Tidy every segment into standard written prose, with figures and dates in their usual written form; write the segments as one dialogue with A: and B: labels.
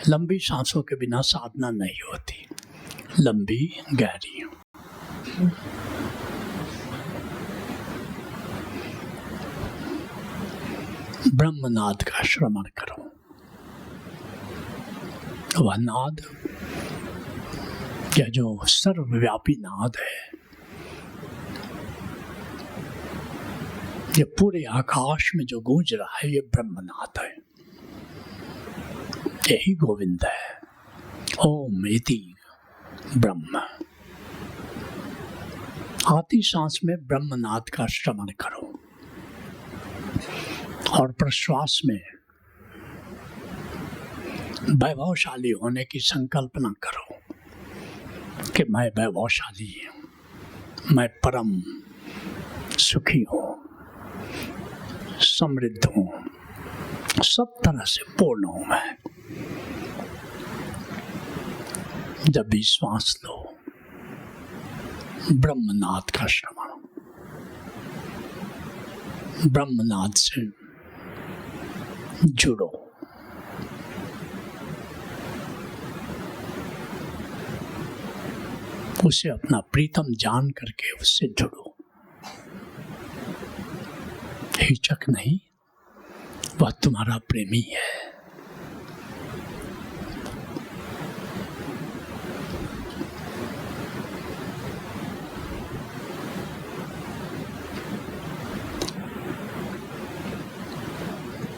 A: लंबी सांसों के बिना साधना नहीं होती, लंबी गहरी। ब्रह्मनाद का श्रवण करो। वह नाद या जो सर्वव्यापी नाद है, ये पूरे आकाश में जो गूंज रहा है, ये ब्रह्मनाद है, यही गोविंद है। ओम इति ब्रह्म। आती सांस में ब्रह्मनाद का श्रवण करो और प्रश्वास में वैभवशाली होने की संकल्पना करो कि मैं वैभवशाली हूँ, मैं परम सुखी हूँ, समृद्ध हूँ, सब तरह से पूर्ण हूँ मैं। जब भी श्वास लो, ब्रह्मनाद का श्रवण, ब्रह्मनाद से जुड़ो। उसे अपना प्रीतम जान करके उससे जुड़ो। हिचक नहीं, वह तुम्हारा प्रेमी है।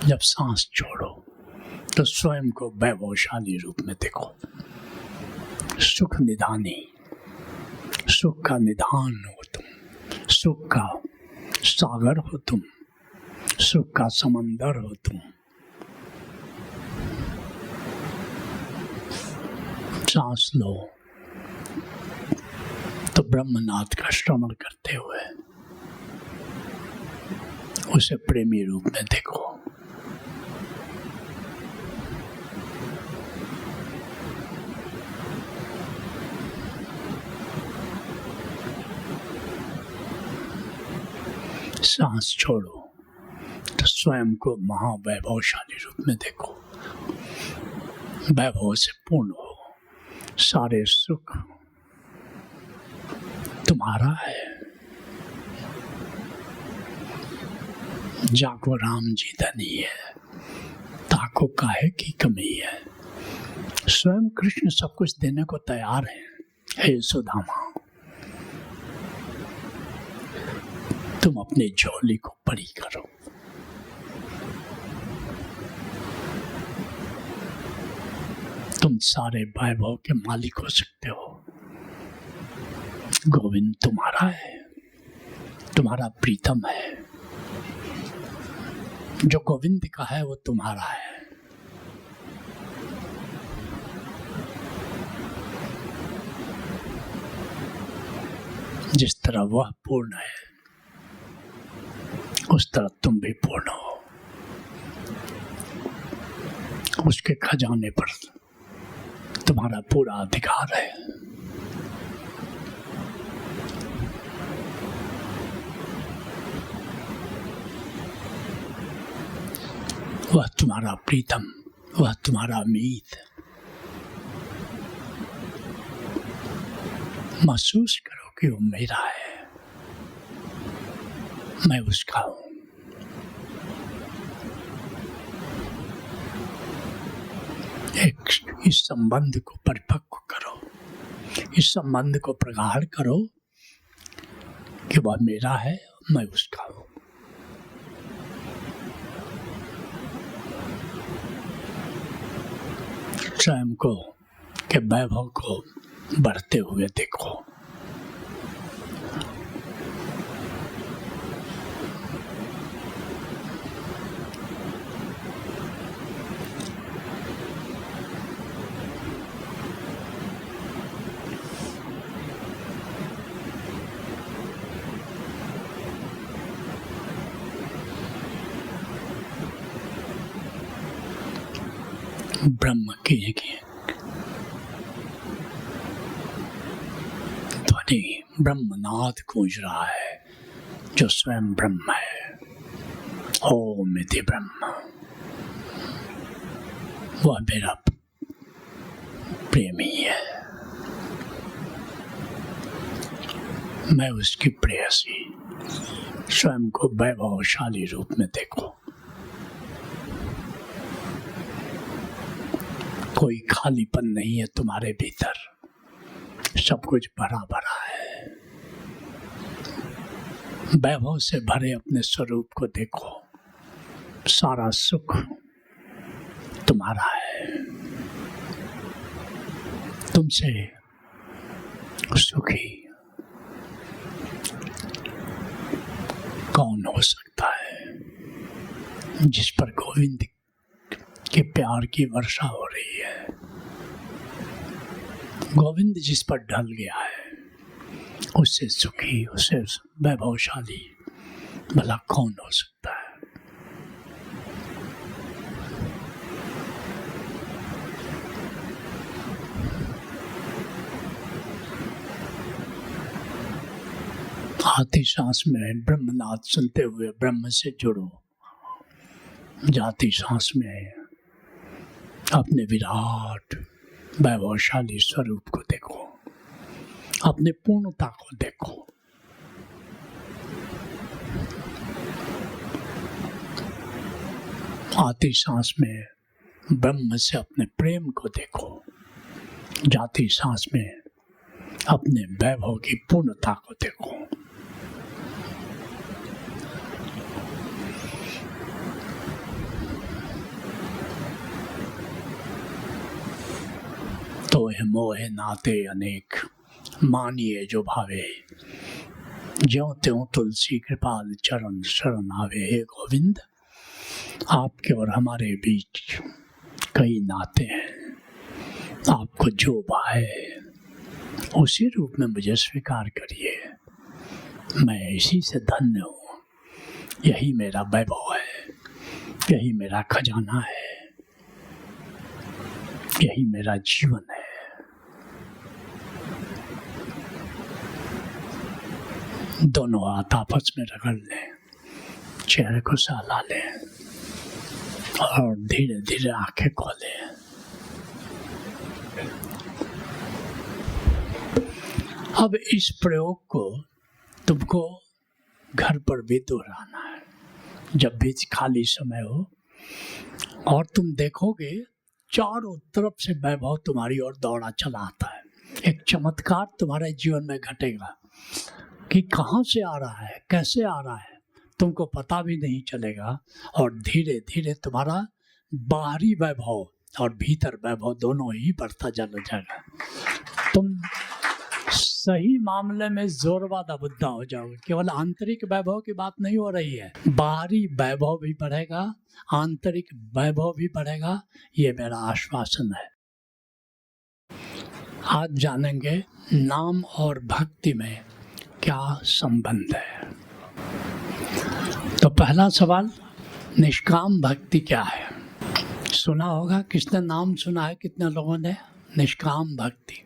A: जब सांस छोड़ो तो स्वयं को वैभवशाली रूप में देखो। सुख निधानी, सुख का निधान हो तुम, सुख का सागर हो तुम, सुख का समंदर हो तुम। सांस लो तो ब्रह्मनाद का श्रवण करते हुए उसे प्रेमी रूप में देखो। सांस छोड़ो तो स्वयं को महावैभवशाली रूप में देखो। वैभव से पूर्ण हो, सारे सुख तुम्हारा है। जाको राम जी धनी है, ताको काहे की कमी है। स्वयं कृष्ण सब कुछ देने को तैयार है। हे सुदामा, तुम अपनी झोली को बड़ी करो। तुम सारे वैभव के मालिक हो सकते हो। गोविंद तुम्हारा है, तुम्हारा प्रीतम है। जो गोविंद का है वो तुम्हारा है। जिस तरह वह पूर्ण है, उस तरह तुम भी पूर्ण हो। उसके खजाने पर तुम्हारा पूरा अधिकार है। वह तुम्हारा प्रीतम, वह तुम्हारा मीत। महसूस करो कि वो मेरा है, मैं उसका हूं। इस संबंध को परिपक्व करो, इस संबंध को प्रगाढ़ करो कि वह मेरा है, मैं उसका हूं। स्वयं को के वैभव को बढ़ते हुए देखो। ब्रह्म की ध्वनि, ब्रह्मनाद गूंज रहा है, जो स्वयं ब्रह्म है। ओम इति ब्रह्म, वह मेरा प्रेमी है, मैं उसकी प्रेयसी। स्वयं को वैभवशाली रूप में देखो। कोई खालीपन नहीं है तुम्हारे भीतर, सब कुछ भरा भरा है। वैभव से भरे अपने स्वरूप को देखो, सारा सुख तुम्हारा है। तुमसे सुखी कौन हो सकता है जिस पर गोविंद के प्यार की वर्षा हो रही है। गोविंद जिस पर ढल गया है, उससे सुखी, उससे वैभवशाली भला कौन हो सकता है। आती सांस में ब्रह्मनाद सुनते हुए ब्रह्म से जुड़ो। जाती सांस में अपने विराट वैभवशाली स्वरूप को देखो, अपने पूर्णता को देखो। आती सांस में ब्रह्म से अपने प्रेम को देखो, जाती सांस में अपने वैभव की पूर्णता को देखो। तोहे मोहे नाते अनेक, मानिए जो भावे, ज्यों त्यों तुलसी कृपाल चरण शरण आवे। हे गोविंद, आपके और हमारे बीच कई नाते हैं, आपको जो भाए उसी रूप में मुझे स्वीकार करिए। मैं इसी से धन्य हूँ, यही मेरा वैभव है, यही मेरा खजाना है, यही मेरा जीवन है। दोनों हाथ आपस में रगड़ लें, चेहरे को सहला लें और धीरे धीरे आंखें खोलें। अब इस प्रयोग को तुमको घर पर भी दोहराना है। जब भी खाली समय हो और तुम देखोगे चारों तरफ से वैभव तुम्हारी ओर दौड़ा चला आता है। एक चमत्कार तुम्हारे जीवन में घटेगा कि कहाँ से आ रहा है, कैसे आ रहा है, तुमको पता भी नहीं चलेगा। और धीरे धीरे तुम्हारा बाहरी वैभव और भीतर वैभव दोनों ही बढ़ता चला जाएगा। तुम सही मामले में जोरवादा बुद्धा हो जाओगे। केवल आंतरिक वैभव की बात नहीं हो रही है, बाहरी वैभव भी बढ़ेगा, आंतरिक वैभव भी बढ़ेगा, ये मेरा आश्वासन है। आज जानेंगे नाम और भक्ति में क्या संबंध है। तो पहला सवाल, निष्काम भक्ति क्या है? सुना होगा, किसने नाम सुना है, कितने लोगों ने? निष्काम भक्ति